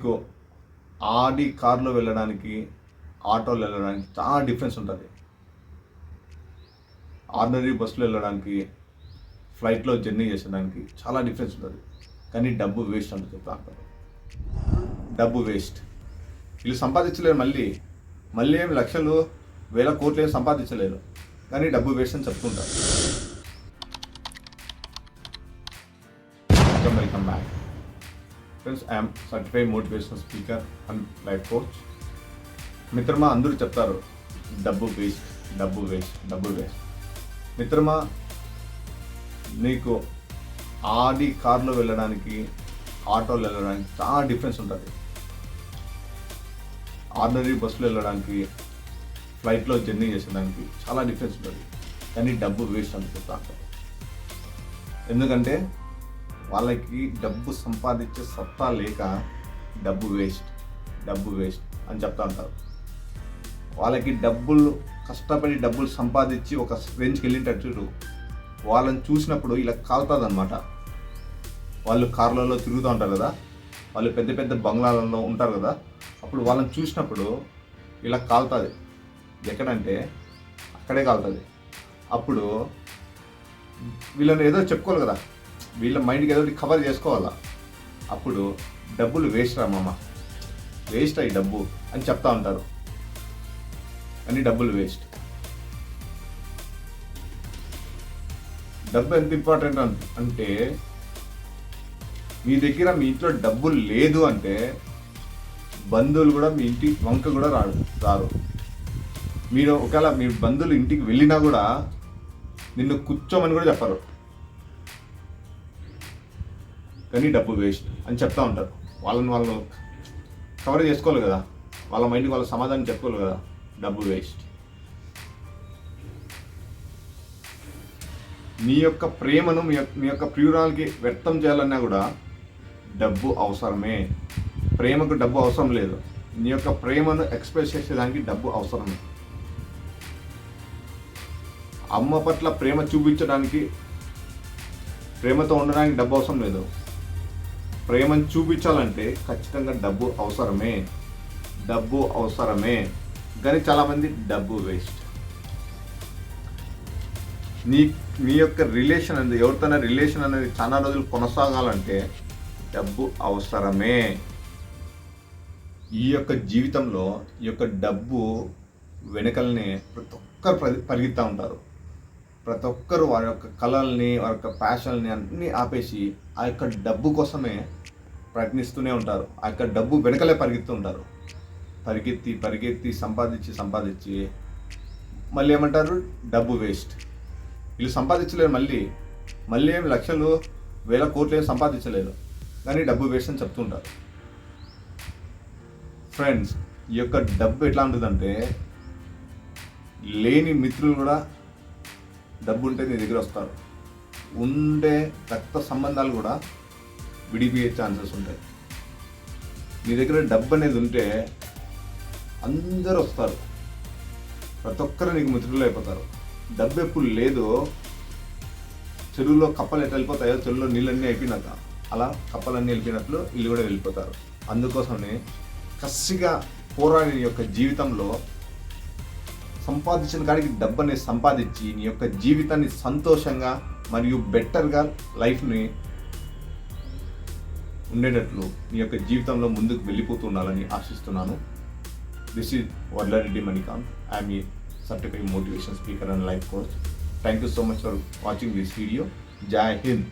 మీకు ఆడి కార్లో వెళ్ళడానికి ఆటోలో వెళ్ళడానికి చాలా డిఫరెన్స్ ఉంటుంది. ఆర్డినరీ బస్సులో వెళ్ళడానికి ఫ్లైట్లో జర్నీ చేసేదానికి చాలా డిఫరెన్స్ ఉంటుంది. కానీ డబ్బు వేస్ట్ అని చెప్తా అంటారు. డబ్బు వేస్ట్. వీళ్ళు సంపాదించలేరు. మళ్ళీ ఏమి లక్షలు వేల కోట్లు ఏమి సంపాదించలేరు. కానీ డబ్బు వేస్ట్ అని చెప్తుంటారు. Welcome back friends. I'm certified motivational speaker and life coach. మిత్రమా, అందరూ చెప్తారు డబ్బు వేస్ట్, డబ్బు వేస్ట్, డబ్బు వేస్ట్. మిత్రమా, నీకు ఆడి కార్లో వెళ్ళడానికి ఆటోలో వెళ్ళడానికి చాలా డిఫరెన్స్ ఉంటుంది. ఆర్డినరీ బస్సులో వెళ్ళడానికి ఫ్లైట్లో జర్నీ చేసేదానికి చాలా డిఫరెన్స్ ఉంటుంది. కానీ డబ్బు వేస్ట్ అని చెప్తా అంటారు. ఎందుకంటే వాళ్ళకి డబ్బు సంపాదించే సత్తా లేక డబ్బు వేస్ట్ అని చెప్తా ఉంటారు. వాళ్ళకి కష్టపడి డబ్బులు సంపాదించి ఒక రేంజ్కి వెళ్ళినట్టు వాళ్ళని చూసినప్పుడు ఇలా కాలుతుంది అనమాట. వాళ్ళు కార్లలో తిరుగుతూ ఉంటారు కదా, వాళ్ళు పెద్ద పెద్ద బంగ్లాలలో ఉంటారు కదా, అప్పుడు వాళ్ళని చూసినప్పుడు ఇలా కాలుతుంది. ఎక్కడంటే అక్కడే కాలుతుంది. అప్పుడు వీళ్ళని ఏదో చెప్పుకోవాలి కదా, వీళ్ళ మైండ్కి ఏదో కవర్ చేసుకోవాలా. అప్పుడు డబ్బులు వేస్ట్ రా మామ, వేస్ట్ అయ్యి డబ్బు అని చెప్తా ఉంటారు. కానీ డబ్బులు వేస్ట్. డబ్బు ఎంత ఇంపార్టెంట్ అంటే, మీ దగ్గర మీ ఇంట్లో డబ్బులు లేదు అంటే బంధువులు కూడా మీ ఇంటి వంక కూడా రారు. మీరు ఒకవేళ మీ బంధువులు ఇంటికి వెళ్ళినా కూడా నిన్ను కూర్చోమని కూడా చెప్పరు. కానీ డబ్బు వేస్ట్ అని చెప్తా ఉంటారు. వాళ్ళు కవర్ చేసుకోవాలి కదా, వాళ్ళ మైండ్కి వాళ్ళ సమాధానం చెప్పుకోవాలి కదా. డబ్బు వేస్ట్. మీ యొక్క ప్రేమను మీ యొక్క ప్రియురాలకి వ్యక్తం చేయాలన్నా కూడా డబ్బు అవసరమే. ప్రేమకు డబ్బు అవసరం లేదు. నీ యొక్క ప్రేమను ఎక్స్ప్రెస్ చేసేదానికి డబ్బు అవసరమే. అమ్మ పట్ల ప్రేమ చూపించడానికి, ప్రేమతో ఉండడానికి డబ్బు అవసరం లేదు. ప్రేమను చూపించాలంటే ఖచ్చితంగా డబ్బు అవసరమే. కానీ చాలామంది డబ్బు వేస్ట్. మీ యొక్క రిలేషన్ అనేది, ఎవరితోనే రిలేషన్ అనేది చాలా రోజులు కొనసాగాలంటే డబ్బు అవసరమే. ఈ యొక్క జీవితంలో ఈ యొక్క డబ్బు వెనకల్ని ప్రతి ఒక్కరు పరిగెత్తా ఉంటారు. ప్రతి ఒక్కరు వారి యొక్క కళల్ని, వారి యొక్క ప్యాషన్ని అన్నీ ఆపేసి ఆ యొక్క డబ్బు కోసమే ప్రయత్నిస్తూనే ఉంటారు. ఆ యొక్క డబ్బు వెనకలే పరిగెత్తూ ఉంటారు. పరిగెత్తి సంపాదించి మళ్ళీ ఏమంటారు, డబ్బు వేస్ట్. వీళ్ళు సంపాదించలేరు. మళ్ళీ ఏమి లక్షలు వేల కోట్లు ఏమి సంపాదించలేరు. కానీ డబ్బు వేస్ట్ అని చెప్తుంటారు. ఫ్రెండ్స్, ఈ యొక్క డబ్బు ఎట్లా ఉంటుందంటే, లేని మిత్రులు కూడా డబ్బు ఉంటే నీ దగ్గర వస్తారు. ఉండే రక్త సంబంధాలు కూడా విడిపోయే ఛాన్సెస్ ఉంటాయి. నీ దగ్గర డబ్బు అనేది ఉంటే అందరూ వస్తారు. ప్రతి ఒక్కరు నీకు మిత్రులు అయిపోతారు. డబ్బు ఎప్పుడు లేదో, చెరువులో కప్పలు ఎట్లా వెళ్ళిపోతాయో, చెరువులో నీళ్ళన్నీ అయిపోయినాక అలా కప్పలన్నీ వెళ్ళిపోయినట్లు వీళ్ళు కూడా వెళ్ళిపోతారు. అందుకోసమే కసిగా పోరాడి నీ యొక్క జీవితంలో సంపాదించిన కాడికి డబ్బు అనేది సంపాదించి నీ యొక్క జీవితాన్ని సంతోషంగా మరియు బెటర్గా లైఫ్ని ఉండేటట్లు నీ యొక్క జీవితంలో ముందుకు వెళ్ళిపోతుండాలని ఆశిస్తున్నాను. This is Vadlareddy Manikanth. I'm a certified motivation speaker and life coach. Thank you so much for watching this video. జై హింద్.